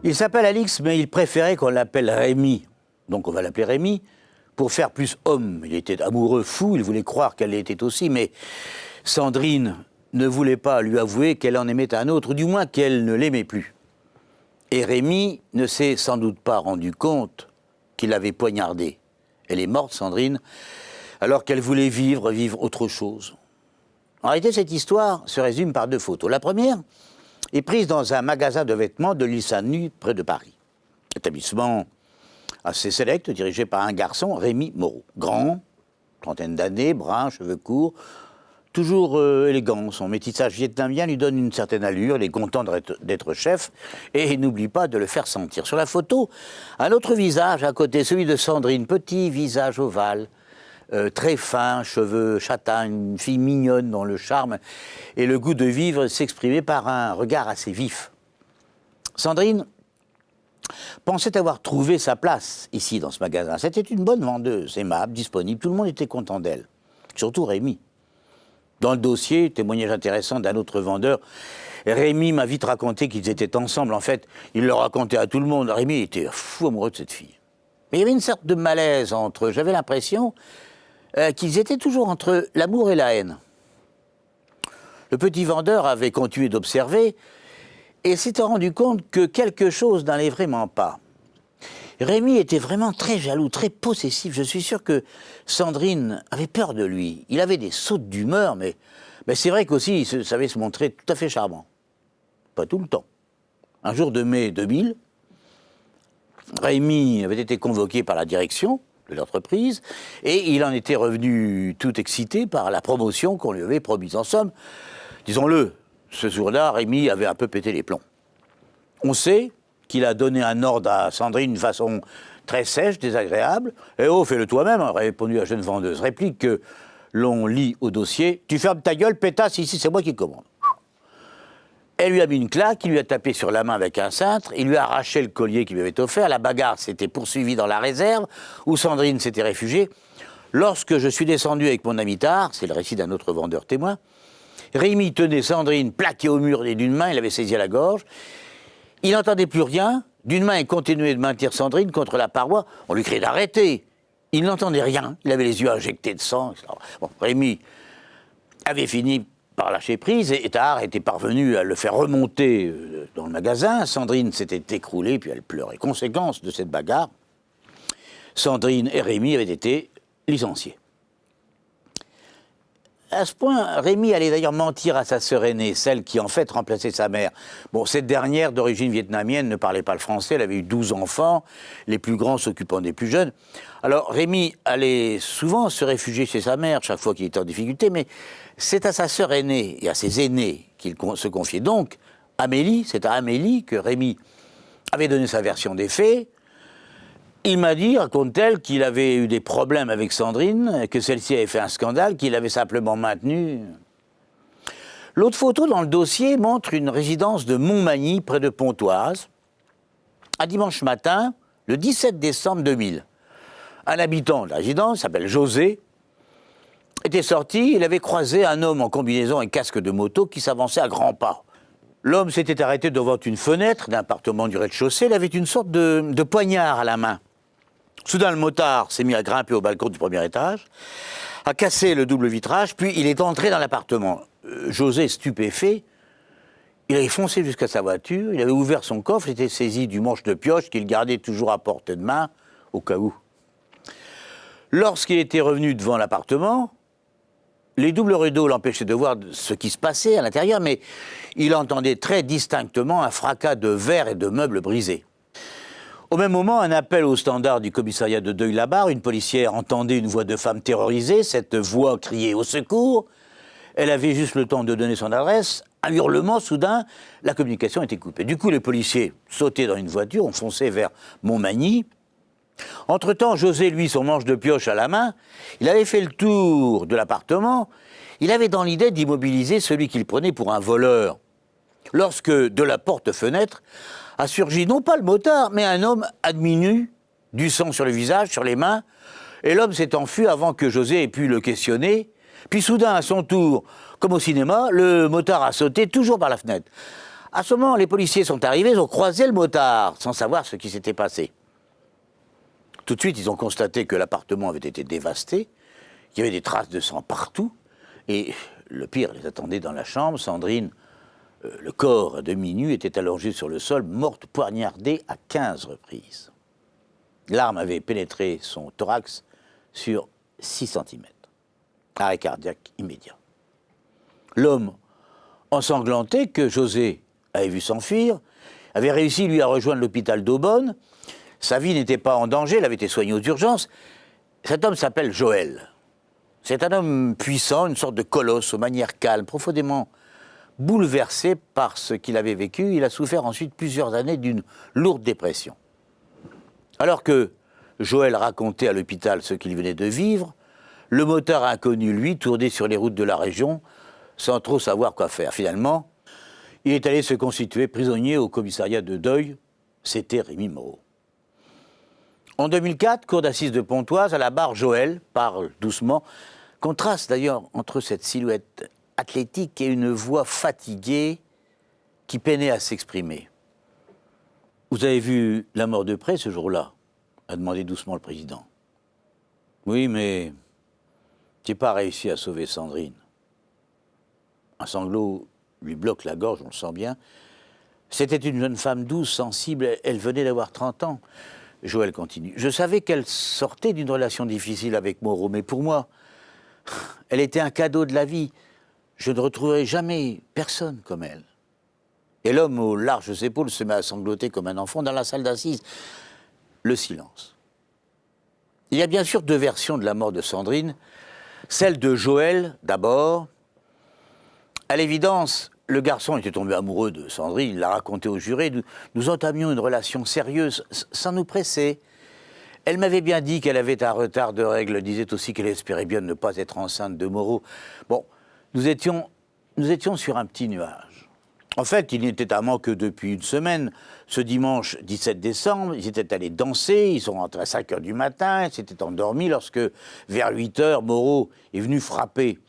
Il s'appelle Alix, mais il préférait qu'on l'appelle Rémi. Donc on va l'appeler Rémi, pour faire plus homme. Il était amoureux fou, il voulait croire qu'elle l'était aussi, mais Sandrine ne voulait pas lui avouer qu'elle en aimait un autre, ou du moins qu'elle ne l'aimait plus. Et Rémi ne s'est sans doute pas rendu compte qu'il l'avait poignardée. Elle est morte, Sandrine, alors qu'elle voulait vivre autre chose. En réalité, cette histoire se résume par deux photos. La première est prise dans un magasin de vêtements de l'île Saint-Denis, près de Paris. Établissement assez sélect, dirigé par un garçon, Rémi Moreau. Grand, trentaine d'années, brun, cheveux courts, toujours élégant. Son métissage vietnamien lui donne une certaine allure, il est content d'être chef, et il n'oublie pas de le faire sentir. Sur la photo, un autre visage à côté, celui de Sandrine, petit visage ovale, très fin, cheveux châtains, une fille mignonne dont le charme et le goût de vivre s'exprimaient par un regard assez vif. Sandrine pensait avoir trouvé sa place ici, dans ce magasin. C'était une bonne vendeuse, aimable, disponible, tout le monde était content d'elle, surtout Rémi. Dans le dossier, témoignage intéressant d'un autre vendeur, Rémi m'a vite raconté qu'ils étaient ensemble. En fait, il le racontait à tout le monde. Rémi était fou amoureux de cette fille. Mais il y avait une sorte de malaise entre eux. J'avais l'impression qu'ils étaient toujours entre l'amour et la haine. Le petit vendeur avait continué d'observer et s'était rendu compte que quelque chose n'allait vraiment pas. Rémi était vraiment très jaloux, très possessif. Je suis sûr que Sandrine avait peur de lui. Il avait des sautes d'humeur, mais c'est vrai qu'aussi il savait se montrer tout à fait charmant. Pas tout le temps. Un jour de mai 2000, Rémi avait été convoqué par la direction de l'entreprise et il en était revenu tout excité par la promotion qu'on lui avait promise. En somme, disons-le, ce jour-là, Rémi avait un peu pété les plombs. On sait qu'il a donné un ordre à Sandrine d'une façon très sèche, désagréable. « Eh oh, fais-le toi-même », a répondu la jeune vendeuse. Réplique que l'on lit au dossier. « Tu fermes ta gueule, pétasse, ici c'est moi qui commande. » Elle lui a mis une claque, il lui a tapé sur la main avec un cintre, il lui a arraché le collier qu'il lui avait offert. La bagarre s'était poursuivie dans la réserve, où Sandrine s'était réfugiée. Lorsque je suis descendu avec mon ami Tard, c'est le récit d'un autre vendeur témoin, Rémi tenait Sandrine plaquée au mur et d'une main, il avait saisi à la gorge. Il n'entendait plus rien. D'une main, il continuait de maintenir Sandrine contre la paroi. On lui criait d'arrêter. Il n'entendait rien. Il avait les yeux injectés de sang. Bon, Rémi avait fini par lâcher prise et Tahar était parvenu à le faire remonter dans le magasin. Sandrine s'était écroulée puis elle pleurait. Conséquence de cette bagarre, Sandrine et Rémi avaient été licenciés. À ce point, Rémi allait d'ailleurs mentir à sa sœur aînée, celle qui en fait remplaçait sa mère. Bon, cette dernière, d'origine vietnamienne, ne parlait pas le français, elle avait eu 12 enfants, les plus grands s'occupant des plus jeunes. Alors Rémi allait souvent se réfugier chez sa mère, chaque fois qu'il était en difficulté, mais c'est à sa sœur aînée et à ses aînés qu'il se confiait. Donc, Amélie, c'est à Amélie que Rémi avait donné sa version des faits. Il m'a dit, raconte-t-elle, qu'il avait eu des problèmes avec Sandrine, que celle-ci avait fait un scandale, qu'il avait simplement maintenu. L'autre photo dans le dossier montre une résidence de Montmagny, près de Pontoise, un dimanche matin, le 17 décembre 2000. Un habitant de la résidence, s'appelle José, était sorti, il avait croisé un homme en combinaison et casque de moto qui s'avançait à grands pas. L'homme s'était arrêté devant une fenêtre d'un appartement du rez-de-chaussée, il avait une sorte de poignard à la main. Soudain, le motard s'est mis à grimper au balcon du premier étage, a cassé le double vitrage, puis il est entré dans l'appartement. José, stupéfait, il avait foncé jusqu'à sa voiture, il avait ouvert son coffre, il était saisi du manche de pioche qu'il gardait toujours à portée de main, au cas où. Lorsqu'il était revenu devant l'appartement, les doubles rideaux l'empêchaient de voir ce qui se passait à l'intérieur, mais il entendait très distinctement un fracas de verre et de meubles brisés. Au même moment, un appel au standard du commissariat de Deuil-la-Barre. Une policière entendait une voix de femme terrorisée. Cette voix criait au secours. Elle avait juste le temps de donner son adresse. Un hurlement, soudain, la communication était coupée. Du coup, les policiers sautaient dans une voiture, ont foncé vers Montmagny. Entre-temps, José, lui, son manche de pioche à la main, il avait fait le tour de l'appartement. Il avait dans l'idée d'immobiliser celui qu'il prenait pour un voleur. Lorsque, de la porte-fenêtre, a surgi non pas le motard, mais un homme à demi nu, du sang sur le visage, sur les mains, et l'homme s'est enfui avant que José ait pu le questionner. Puis soudain, à son tour, comme au cinéma, le motard a sauté toujours par la fenêtre. À ce moment, les policiers sont arrivés, ils ont croisé le motard, sans savoir ce qui s'était passé. Tout de suite, ils ont constaté que l'appartement avait été dévasté, qu'il y avait des traces de sang partout, et le pire les attendait dans la chambre. Sandrine, le corps à demi nu, était allongé sur le sol, morte poignardée à 15 reprises. L'arme avait pénétré son thorax sur 6 cm. Arrêt cardiaque immédiat. L'homme ensanglanté, que José avait vu s'enfuir, avait réussi, lui, à rejoindre l'hôpital d'Aubonne. Sa vie n'était pas en danger, il avait été soigné aux urgences. Cet homme s'appelle Joël. C'est un homme puissant, une sorte de colosse, aux manières calmes, profondément bouleversé par ce qu'il avait vécu. Il a souffert ensuite plusieurs années d'une lourde dépression. Alors que Joël racontait à l'hôpital ce qu'il venait de vivre, le motard inconnu, lui, tournait sur les routes de la région sans trop savoir quoi faire. Finalement, il est allé se constituer prisonnier au commissariat de Deuil. C'était Rémi Moreau. En 2004, cour d'assises de Pontoise, à la barre, Joël parle doucement. Contraste d'ailleurs entre cette silhouette athlétique et une voix fatiguée qui peinait à s'exprimer. « Vous avez vu la mort de près ce jour-là » a demandé doucement le président. « Oui, mais j'ai pas réussi à sauver Sandrine. » Un sanglot lui bloque la gorge, on le sent bien. C'était une jeune femme douce, sensible, elle venait d'avoir 30 ans. Joël continue. Je savais qu'elle sortait d'une relation difficile avec Moreau, mais pour moi, elle était un cadeau de la vie. Je ne retrouverai jamais personne comme elle. Et l'homme aux larges épaules se met à sangloter comme un enfant dans la salle d'assises. Le silence. Il y a bien sûr 2 versions de la mort de Sandrine. Celle de Joël, d'abord. À l'évidence, le garçon était tombé amoureux de Sandrine, il l'a raconté au juré. Nous entamions une relation sérieuse, sans nous presser. Elle m'avait bien dit qu'elle avait un retard de règles, elle disait aussi qu'elle espérait bien ne pas être enceinte de Moreau. Bon, nous étions sur un petit nuage. En fait, il n'était amants que depuis une semaine. Ce dimanche 17 décembre, ils étaient allés danser, ils sont rentrés à 5 h du matin, ils s'étaient endormis lorsque, vers 8 h, Moreau est venu frapper.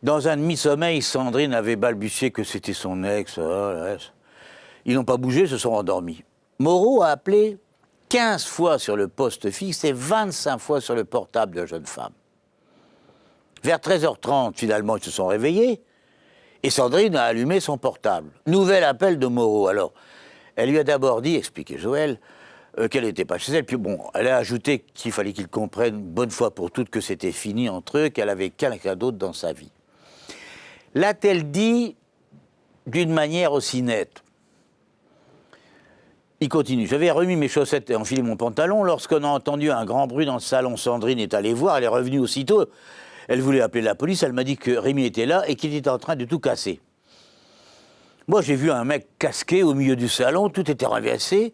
Dans un demi-sommeil, Sandrine avait balbutié que c'était son ex. Ils n'ont pas bougé, se sont endormis. Moreau a appelé 15 fois sur le poste fixe et 25 fois sur le portable de la jeune femme. Vers 13 h 30, finalement, ils se sont réveillés et Sandrine a allumé son portable. Nouvel appel de Moreau. Alors, elle lui a d'abord dit, expliquait Joël, qu'elle n'était pas chez elle. Puis bon, elle a ajouté qu'il fallait qu'il comprenne une bonne fois pour toutes que c'était fini entre eux, qu'elle avait quelqu'un d'autre dans sa vie. L'a-t-elle dit d'une manière aussi nette? Il continue. J'avais remis mes chaussettes et enfilé mon pantalon lorsqu'on a entendu un grand bruit dans le salon. Sandrine est allée voir, elle est revenue aussitôt. Elle voulait appeler la police, elle m'a dit que Rémi était là et qu'il était en train de tout casser. Moi, j'ai vu un mec casqué au milieu du salon, tout était renversé.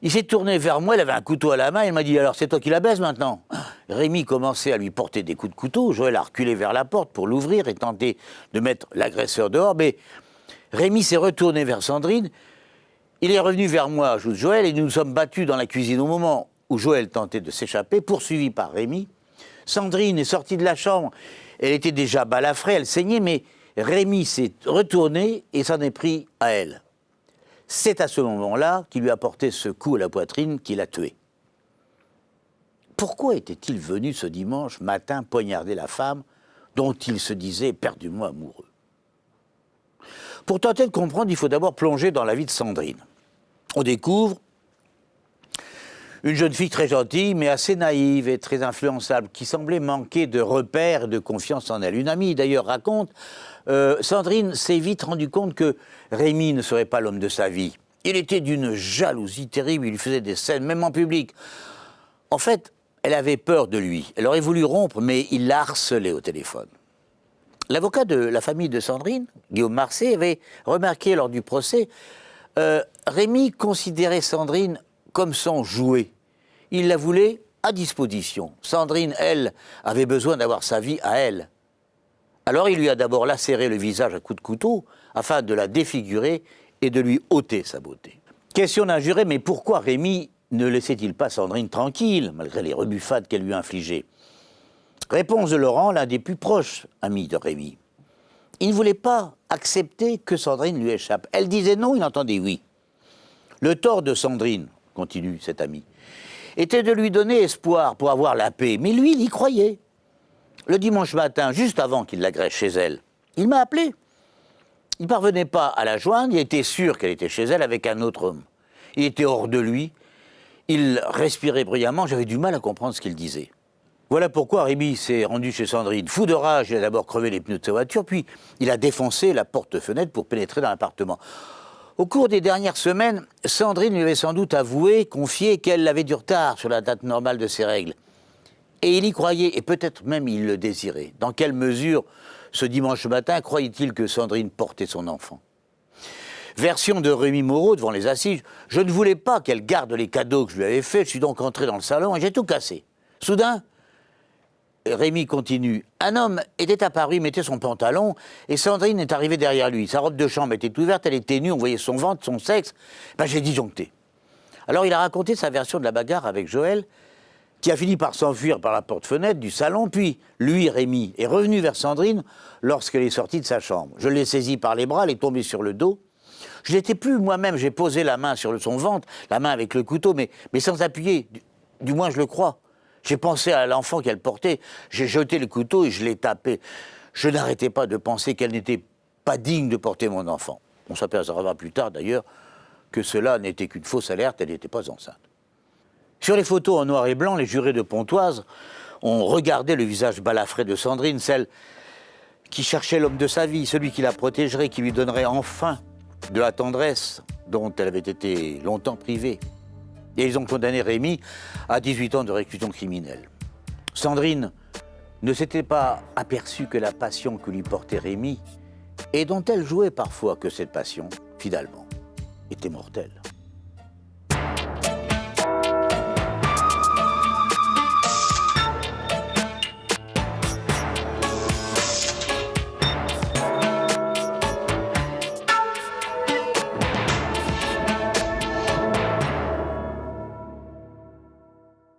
Il s'est tourné vers moi, il avait un couteau à la main, il m'a dit « Alors, c'est toi qui la baise maintenant ?» Rémi commençait à lui porter des coups de couteau, Joël a reculé vers la porte pour l'ouvrir et tenter de mettre l'agresseur dehors, mais Rémi s'est retourné vers Sandrine, il est revenu vers moi, ajoute Joël, et nous nous sommes battus dans la cuisine au moment où Joël tentait de s'échapper, poursuivi par Rémi. Sandrine est sortie de la chambre, elle était déjà balafrée, elle saignait, mais Rémi s'est retourné et s'en est pris à elle. C'est à ce moment-là qu'il lui a porté ce coup à la poitrine qui l'a tué. Pourquoi était-il venu ce dimanche matin poignarder la femme dont il se disait éperdument amoureux? Pour tenter de comprendre, il faut d'abord plonger dans la vie de Sandrine. On découvre une jeune fille très gentille, mais assez naïve et très influençable, qui semblait manquer de repères et de confiance en elle. Une amie, d'ailleurs, raconte, Sandrine s'est vite rendu compte que Rémi ne serait pas l'homme de sa vie. Il était d'une jalousie terrible, il lui faisait des scènes, même en public. En fait, elle avait peur de lui. Elle aurait voulu rompre, mais il l'a harcelée au téléphone. L'avocat de la famille de Sandrine, Guillaume Marseille, avait remarqué lors du procès, Rémi considérait Sandrine comme son jouet. Il la voulait à disposition. Sandrine, elle, avait besoin d'avoir sa vie à elle. Alors il lui a d'abord lacéré le visage à coups de couteau afin de la défigurer et de lui ôter sa beauté. Question d'injurer, mais pourquoi Rémi ne laissait-il pas Sandrine tranquille, malgré les rebuffades qu'elle lui infligeait? Réponse de Laurent, l'un des plus proches amis de Rémi. Il ne voulait pas accepter que Sandrine lui échappe. Elle disait non, il entendait oui. Le tort de Sandrine, continue cet ami, était de lui donner espoir pour avoir la paix. Mais lui, il y croyait. Le dimanche matin, juste avant qu'il l'agresse chez elle, il m'a appelé. Il ne parvenait pas à la joindre, il était sûr qu'elle était chez elle avec un autre homme. Il était hors de lui, il respirait bruyamment, j'avais du mal à comprendre ce qu'il disait. Voilà pourquoi Rémi s'est rendu chez Sandrine. Fou de rage, il a d'abord crevé les pneus de sa voiture, puis il a défoncé la porte-fenêtre pour pénétrer dans l'appartement. Au cours des dernières semaines, Sandrine lui avait sans doute avoué, confié qu'elle avait du retard sur la date normale de ses règles. Et il y croyait, et peut-être même il le désirait. Dans quelle mesure, ce dimanche matin, croyait-il que Sandrine portait son enfant? Version de Rémi Moreau devant les assises. Je ne voulais pas qu'elle garde les cadeaux que je lui avais faits. Je suis donc entré dans le salon et j'ai tout cassé. Soudain, Rémi continue. Un homme était apparu, il mettait son pantalon et Sandrine est arrivée derrière lui. Sa robe de chambre était ouverte, elle était nue, on voyait son ventre, son sexe. J'ai disjoncté. Alors il a raconté sa version de la bagarre avec Joël, qui a fini par s'enfuir par la porte-fenêtre du salon, puis lui, Rémi, est revenu vers Sandrine lorsqu'elle est sortie de sa chambre. Je l'ai saisie par les bras, elle est tombée sur le dos. Je n'étais plus moi-même, j'ai posé la main sur son ventre, la main avec le couteau, mais sans appuyer, du moins je le crois. J'ai pensé à l'enfant qu'elle portait, j'ai jeté le couteau et je l'ai tapé. Je n'arrêtais pas de penser qu'elle n'était pas digne de porter mon enfant. On s'apercevra plus tard d'ailleurs que cela n'était qu'une fausse alerte, elle n'était pas enceinte. Sur les photos en noir et blanc, les jurés de Pontoise ont regardé le visage balafré de Sandrine, celle qui cherchait l'homme de sa vie, celui qui la protégerait, qui lui donnerait enfin de la tendresse dont elle avait été longtemps privée. Et ils ont condamné Rémi à 18 ans de réclusion criminelle. Sandrine ne s'était pas aperçue que la passion que lui portait Rémi, et dont elle jouait parfois que cette passion, finalement, était mortelle.